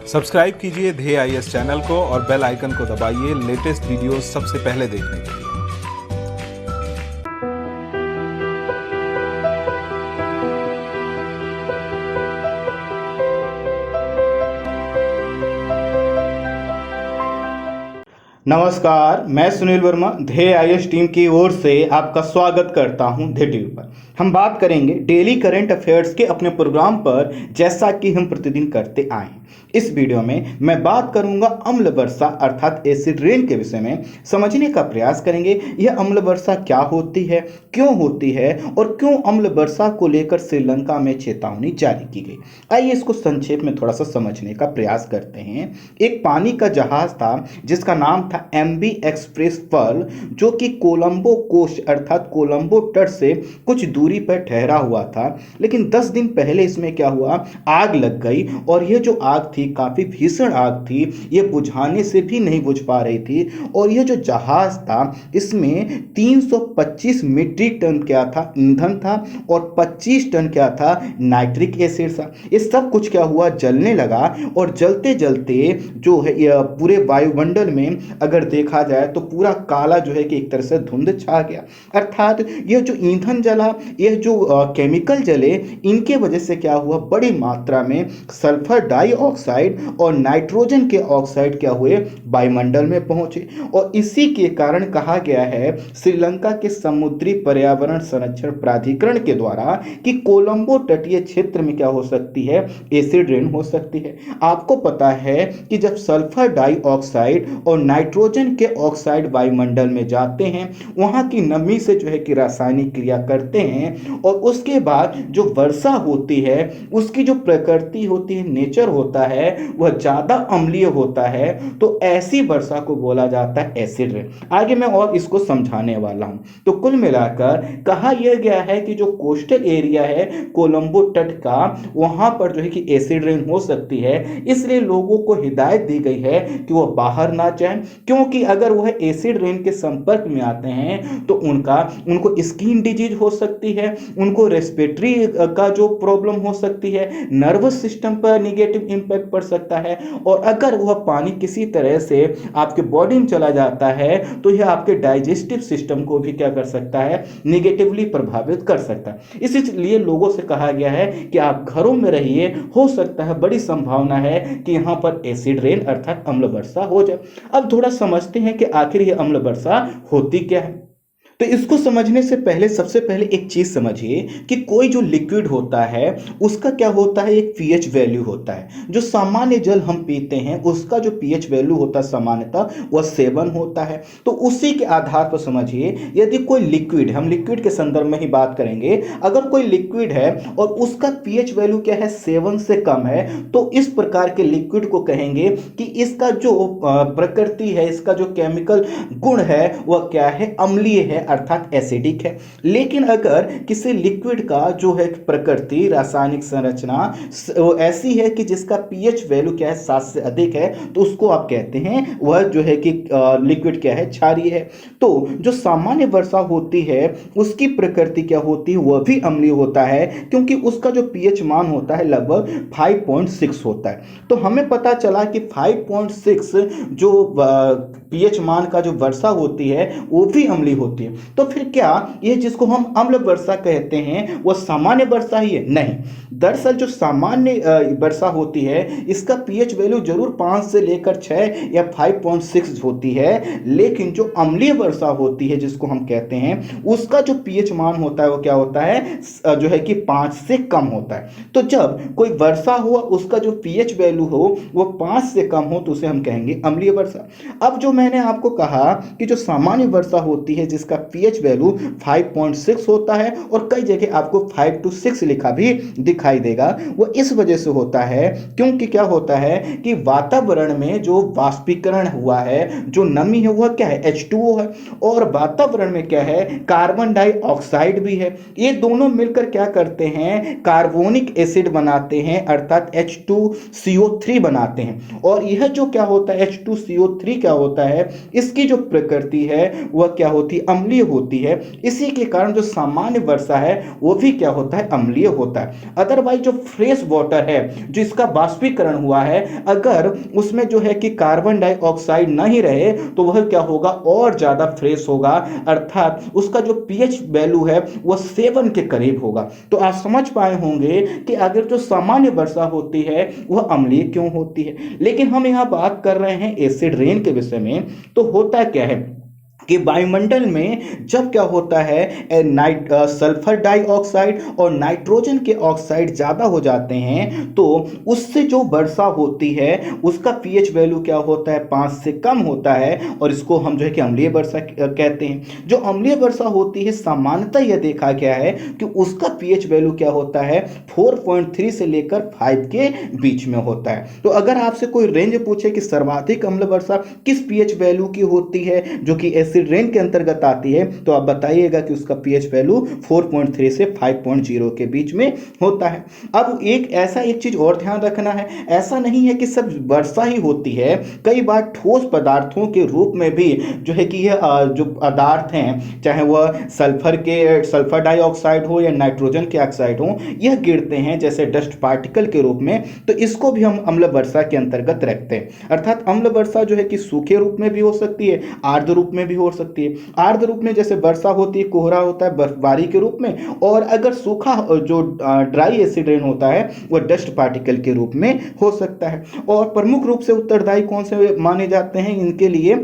Subscribe कीजिए ध्येय IAS channel को और बेल आइकन को दबाइए लेटेस्ट वीडियो सबसे पहले देखने के लिए। नमस्कार, मैं सुनील वर्मा ध्येय आईएएस टीम की ओर से आपका स्वागत करता हूं ध्येय टीवी पर। हम बात करेंगे डेली करंट अफेयर्स के अपने प्रोग्राम पर, जैसा कि हम प्रतिदिन करते आए हैं। इस वीडियो में मैं बात करूंगा अम्ल वर्षा अर्थात एसिड रेन के विषय में। समझने का प्रयास करेंगे यह अम्ल वर्षा क्या होती है, क्यों होती है और क्यों अम्ल वर्षा को लेकर श्रीलंका में चेतावनी जारी की गई। आइए इसको संक्षेप में थोड़ा सा समझने का प्रयास करते हैं। एक पानी का जहाज था जिसका नाम था MV एक्सप्रेस पर्ल, जो कि कोलंबो कोस्ट अर्थात कोलंबो तट से कुछ दूरी पर ठहरा हुआ था। लेकिन 10 दिन पहले इसमें क्या हुआ, आग लग गई और यह जो आग थी काफी भीषण आग थी, यह बुझाने से भी नहीं बुझ पा रही थी। और यह जो जहाज था इसमें 325 मीट्रिक टन क्या था, ईंधन था और 25 टन क्या था, नाइट्रिक एसिड था। ये सब कुछ क्या हुआ, जलने लगा और जलते जलते जो है पूरे वायुमंडल में अगर देखा जाए तो पूरा काला जो है कि एक तरह से धुंध छा गया। अर्थात यह जो ईंधन जला, यह जो केमिकल जले, इनके वजह से क्या हुआ, बड़ी मात्रा में सल्फर डाइऑक्साइड और नाइट्रोजन के ऑक्साइड क्या हुए, वायुमंडल में पहुंचे। और इसी के कारण कहा गया है श्रीलंका के समुद्री पर्यावरण संरक्षण प्राधिकरण के द्वारा कि कोलंबो तटीय क्षेत्र में क्या हो सकती है, एसिड रेन हो सकती है। आपको पता है कि जब सल्फर डाइऑक्साइड और नाइट्रोजन के ऑक्साइड वायुमंडल में जाते हैं, वहां की नमी से जो है कि रासायनिक क्रिया करते हैं और उसके बाद जो वर्षा होती है उसकी जो प्रकृति होती है, नेचर होता है, वह ज्यादा अम्लीय होता है। तो ऐसी वर्षा को बोला जाता है एसिड रेन। आगे मैं और इसको समझाने वाला हूं। तो कुल मिलाकर कहा यह गया है कि जो कोस्टल एरिया है कोलंबो तट का, वहां पर जो है कि एसिड रेन हो सकती है। इसलिए लोगों को हिदायत दी गई है कि वह बाहर ना जाएं, क्योंकि अगर वह एसिड रेन के संपर्क में आते हैं तो उनको स्किन डिजीज हो सकती है, उनको रेस्पिरेटरी का जो प्रॉब्लम हो सकती है, नर्वस सिस्टम पर निगेटिव इंपैक्ट पड़ सकता है। और अगर वह पानी किसी तरह से आपके बॉडी में चला जाता है तो यह आपके डाइजेस्टिव सिस्टम को भी क्या कर सकता है, निगेटिवली प्रभावित कर सकता है। इसलिए लोगों से कहा गया है कि आप घरों में रहिए, हो सकता है, बड़ी संभावना है कि यहां पर एसिड रेन अर्थात अम्ल वर्षा हो जाए। अब थोड़ा समझते हैं कि आखिर यह अम्ल वर्षा होती क्या है। तो इसको समझने से पहले सबसे पहले एक चीज समझिए कि कोई जो लिक्विड होता है उसका क्या होता है, एक पीएच वैल्यू होता है। जो सामान्य जल हम पीते हैं उसका जो पीएच वैल्यू होता है सामान्यतः वह 7 होता है। तो उसी के आधार पर समझिए, यदि कोई लिक्विड, हम लिक्विड के संदर्भ में ही बात करेंगे, अगर कोई लिक्विड है और उसका पीएच वैल्यू क्या है, 7 से कम है, तो इस प्रकार के लिक्विड को कहेंगे कि इसका जो प्रकृति है, इसका जो केमिकल गुण है वह क्या है, अम्लीय है अर्थात एसिडिक है। लेकिन अगर किसी लिक्विड का जो है प्रकृति, रासायनिक संरचना ऐसी है कि जिसका पीएच वैल्यू क्या है, 7 से अधिक है, तो उसको आप कहते हैं वह जो है कि लिक्विड क्या है, क्षारीय है। तो जो सामान्य वर्षा होती है उसकी प्रकृति क्या होती है, वह भी अम्लीय होता है, क्योंकि उसका जो पीएच मान होता है लगभग 5.6 होता है। तो हमें पता चला कि 5.6 जो पीएच मान का जो वर्षा होती है वो भी अम्लीय होती है। तो फिर क्या ये जिसको हम अम्ल वर्षा कहते हैं वह सामान्य वर्षा ही है? नहीं, दरअसल जो सामान्य वर्षा होती है इसका पीएच वैल्यू जरूर 5 से लेकर 6 या 5.6 होती है, लेकिन जो अम्लीय वर्षा होती है जिसको हम कहते हैं उसका जो पीएच मान होता है वो क्या होता है, जो है कि 5 से कम होता है। तो जब कोई वर्षा हो उसका जो पीएच वैल्यू हो वो 5 से कम हो तो उसे हम कहेंगे अम्लीय वर्षा। अब जो मैंने आपको कहा कि जो सामान्य वर्षा होती है जिसका पीएच वैल्यू 5.6 होता है और कई जगह आपको 5 to 6 लिखा भी दिखाई देगा, वो इस वजह से होता है क्योंकि क्या होता है कि वातावरण में जो वाष्पीकरण हुआ है, जो नमी है वह क्या है, H2O है, और वातावरण में क्या है, कार्बन डाइऑक्साइड भी है। ये दोनों मिलकर क्या करते हैं, कार्बोनिक एसिड बनाते हैं अर्थात H2CO3 बनाते हैं। और यह जो क्या होता है H2CO3 क्या होता है, इसकी जो प्रकृति है वह क्या होती है, अम्लीय अम्लीय होती है। इसी के कारण जो सामान्य वर्षा है वो भी क्या होता है, अम्लीय होता है। अदरवाइज जो फ्रेश वाटर है, जो इसका बाष्पीकरण हुआ है, अगर उसमें जो है कि कार्बन डाइऑक्साइड नहीं रहे तो वह क्या होगा, और ज्यादा फ्रेश होगा, अर्थात उसका जो पीएच वैल्यू है वह 7 के करीब होगा। तो आप समझ पाए होंगे कि अगर जो सामान्य वर्षा होती है वह अम्लीय क्यों होती है। लेकिन हम यहाँ बात कर रहे हैं एसिड रेन के विषय में। तो होता क्या है कि वायुमंडल में जब क्या होता है, सल्फर डाइऑक्साइड और नाइट्रोजन के ऑक्साइड ज़्यादा हो जाते हैं, तो उससे जो वर्षा होती है उसका पीएच वैल्यू क्या होता है, 5 से कम होता है, और इसको हम जो है कि अम्लीय वर्षा कहते हैं। जो अम्लीय वर्षा होती है सामान्यतः यह देखा गया है कि उसका पीएच वैल्यू क्या होता है, 4.3 से लेकर 5 के बीच में होता है। तो अगर आपसे कोई रेंज पूछे कि सर्वाधिक अम्ल वर्षा किस पीएच वैल्यू की होती है जो कि एसिड रेन के अंतर्गत आती है, तो आप बताइएगा कि उसका पीएच वैल्यू 4.3 से 5.0 के बीच में होता है। अब एक चीज और ध्यान रखना है, ऐसा नहीं है कि सब वर्षा ही होती है, कई बार ठोस पदार्थों के रूप में भी जो है कि यह जो पदार्थ हैं, चाहे वह सल्फर डाइऑक्साइड हो या नाइट्रोजन के ऑक्साइड हो, यह गिरते हैं जैसे डस्ट पार्टिकल के रूप में। तो इसको भी हम अम्ल वर्षा के अंतर्गत रखते हैं। अर्थात अम्ल वर्षा जो है कि सूखे रूप में भी हो सकती है, आर्द्र रूप में भी हो सकती है। आर्द्र रूप में जैसे वर्षा होती है, कोहरा होता है बर्फबारी के रूप में, और अगर सूखा जो ड्राई एसिड रेन होता है वह डस्ट पार्टिकल के रूप में हो सकता है। और प्रमुख रूप से उत्तरदायी कौन से माने जाते हैं इनके लिए,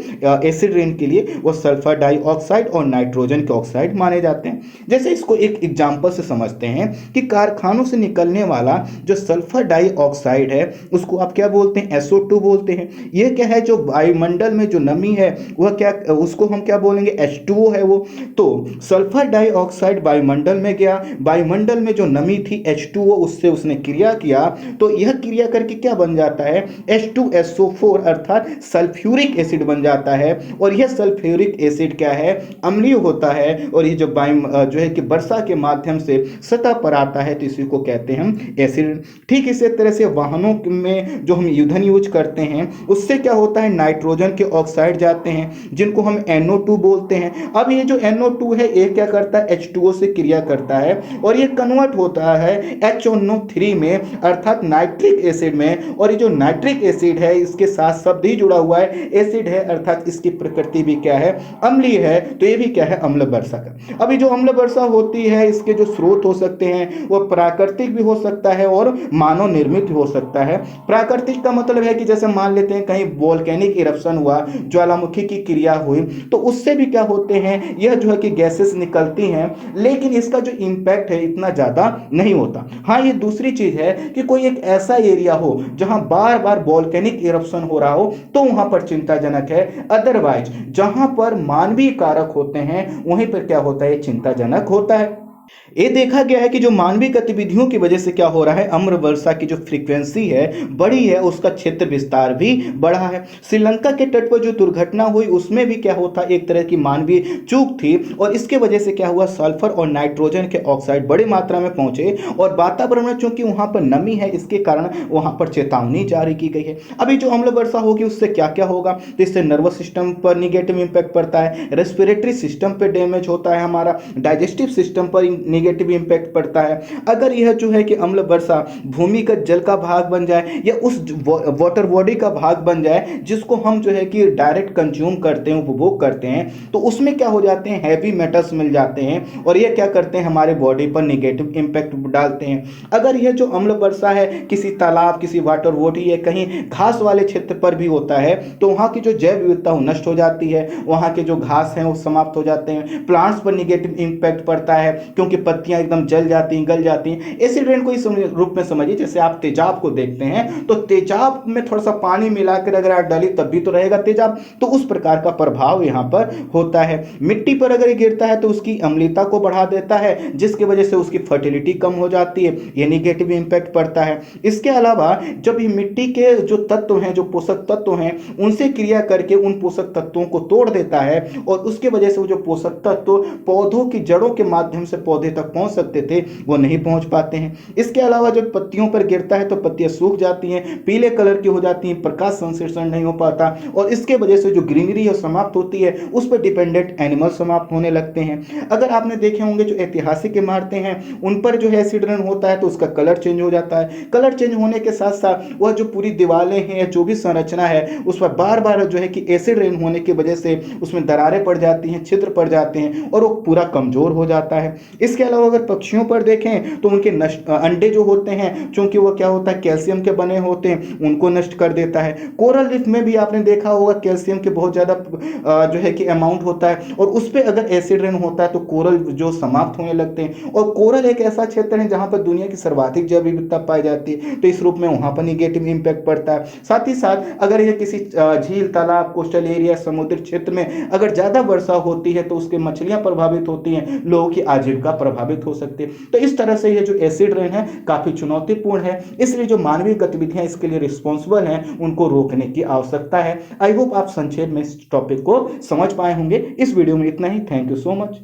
एसिड रेन के लिए, वो सल्फर डाइऑक्साइड और नाइट्रोजन के ऑक्साइड माने जाते हैं। जैसे इसको एक एग्जांपल से समझते हैं कि कारखानों से निकलने वाला जो सल्फर डाइऑक्साइड है उसको आप क्या बोलते हैं, SO2 बोलते हैं। यह क्या है, जो वायुमंडल में जो नमी है वह क्या, उसको हम क्या बोलेंगे, H2O है वो। तो सल्फर डाइऑक्साइड वायुमंडल में गया, वायुमंडल में जो नमी थी H2O, उससे उसने क्रिया किया, तो यह क्रिया करके क्या बन जाता है, H2SO4 अर्थात सल्फ्यूरिक एसिड बन जाता है। और यह सल्फ्यूरिक एसिड क्या है, अम्लीय होता है, और ये जो जो है कि वर्षा के माध्यम से सतह पर आता है, तो इसी को कहते हैं हम एसिड। ठीक इसी तरह से वाहनों में जो हम ईंधन यूज करते हैं उससे क्या होता है, नाइट्रोजन के ऑक्साइड जाते हैं जिनको हम NO2 बोलते हैं। अब ये जो NO2 है ये क्या करता है, H2O से क्रिया करता है और ये कन्वर्ट होता है HNO3 में अर्थात नाइट्रिक एसिड में। और ये जो नाइट्रिक एसिड है इसके साथ शब्द ही जुड़ा हुआ है, एसिड है, अर्थात इसकी प्रकृति भी क्या है, अम्लीय है। तो ये भी क्या है, अम्ल वर्षा का। अभी जो अम्ल वर्षा होती है इसके जो स्रोत हो सकते हैं वो प्राकृतिक भी हो सकता है और मानव निर्मित हो सकता है। प्राकृतिक का मतलब है कि जैसे मान लेते हैं कहीं वोल्केनिक इरप्शन हुआ, ज्वालामुखी की क्रिया हुई, तो उससे भी क्या होते हैं, यह जो है कि गैसेस निकलती हैं, लेकिन इसका जो इंपैक्ट है इतना ज़्यादा नहीं होता। हाँ, ये दूसरी चीज़ है कि कोई एक ऐसा एरिया हो जहां बार बार वोल्केनिक इरप्शन हो रहा हो तो वहां पर चिंताजनक है। अदरवाइज जहां पर मानवीय कारक होते हैं वहीं पर क्या होता है, चिंताजनक होता है। ये देखा गया है कि जो मानवीय गतिविधियों की वजह से क्या हो रहा है, अम्ल वर्षा की जो फ्रीक्वेंसी है बड़ी है, उसका क्षेत्र विस्तार भी बढ़ा है। श्रीलंका के तट पर जो दुर्घटना हुई उसमें भी क्या होता, एक तरह की मानवीय चूक थी, और इसके वजह से क्या हुआ, सल्फर और नाइट्रोजन के ऑक्साइड बड़ी मात्रा में पहुंचे, और वातावरण में चूंकि वहां पर नमी है इसके कारण वहां पर चेतावनी जारी की गई है। अभी जो अम्ल वर्षा होगी उससे क्या क्या होगा, तो इससे नर्वस सिस्टम पर निगेटिव इंपैक्ट पड़ता है, रेस्पिरेटरी सिस्टम पर डैमेज होता है, हमारा डाइजेस्टिव सिस्टम पर निगेटिव इंपैक्ट पड़ता है। अगर यह जो है कि अम्ल वर्षा भूमिगत जल का भाग बन जाए या उस वाटर बॉडी का भाग बन जाए जिसको हम जो है कि डायरेक्ट कंज्यूम करते हैं, उपभोग करते हैं, तो उसमें क्या हो जाते हैं, हैवी मेटल्स मिल जाते हैं और ये क्या करते हैं, हमारे बॉडी पर निगेटिव इंपैक्ट डालते हैं। अगर यह जो अम्ल वर्षा है किसी तालाब, किसी वाटर बॉडी या कहीं घास वाले क्षेत्र पर भी होता है तो वहाँ की जो जैव विविधता नष्ट हो जाती है, वहाँ के जो घास हैं वो समाप्त हो जाते हैं। प्लांट्स पर निगेटिव इंपैक्ट पड़ता है क्योंकि पत्तियां एकदम जल जाती हैं, गल जाती हैं। एसिड रेन को इस रूप में समझिए जैसे आप तेजाब को देखते हैं, तो तेजाब में थोड़ा सा पानी मिलाकर अगर आप डाली तब भी तो रहेगा तेजाब, तो उस प्रकार का प्रभाव यहाँ पर होता है। मिट्टी पर अगर गिरता है तो उसकी अम्लता को बढ़ा देता है जिसकी वजह से उसकी फर्टिलिटी कम हो जाती है, ये निगेटिव इंपैक्ट पड़ता है। इसके अलावा जब ये मिट्टी के जो तत्व हैं, जो पोषक तत्व हैं, उनसे क्रिया करके उन पोषक तत्वों को तोड़ देता है और उसके वजह से वो जो पोषक तत्व पौधों की जड़ों के माध्यम से पौधे तक पहुंच सकते थे वो नहीं पहुंच पाते हैं। इसके अलावा जब पत्तियों पर गिरता है तो पत्तियां सूख जाती हैं, पीले कलर की हो जाती हैं, प्रकाश संश्लेषण नहीं हो पाता और इसके वजह से जो ग्रीनरी है समाप्त होती है, उस पर डिपेंडेंट एनिमल समाप्त होने लगते हैं। अगर आपने देखे होंगे जो ऐतिहासिक इमारतें हैं उन पर जो है एसिड रेन होता है तो उसका कलर चेंज हो जाता है। कलर चेंज होने के साथ साथ वह जो पूरी दीवारें हैं या जो भी संरचना है उस पर बार बार जो है कि एसिड रेन होने की वजह से उसमें दरारें पड़ जाती हैं, छिद्र पड़ जाते हैं और वो पूरा कमजोर हो जाता है। इसके अलावा अगर पक्षियों पर देखें तो उनके अंडे जो होते हैं, चूंकि वो क्या होता है कैल्शियम के बने होते हैं, उनको नष्ट कर देता है। कोरल रीफ में भी आपने देखा होगा कैल्शियम के बहुत ज्यादा जो है कि अमाउंट होता है और उस पर अगर एसिड रेन होता है तो कोरल जो समाप्त होने लगते हैं। और कोरल एक ऐसा क्षेत्र है जहां पर दुनिया की सर्वाधिक जैव विविधता पाई जाती है, तो इस रूप में वहां पर निगेटिव इंपैक्ट पड़ता है। साथ ही साथ अगर ये किसी झील, तालाब, कोस्टल एरिया, समुद्र क्षेत्र में अगर ज्यादा वर्षा होती है तो उसके मछलियां प्रभावित होती हैं, लोगों की आजीविका प्रभावित हो सकती है। तो इस तरह से ये जो एसिड रेन है काफी चुनौतीपूर्ण है, इसलिए जो मानवीय गतिविधियां इसके लिए रिस्पॉन्सिबल हैं उनको रोकने की आवश्यकता है। आई होप आप संक्षेप में इस टॉपिक को समझ पाए होंगे। इस वीडियो में इतना ही। Thank you so much.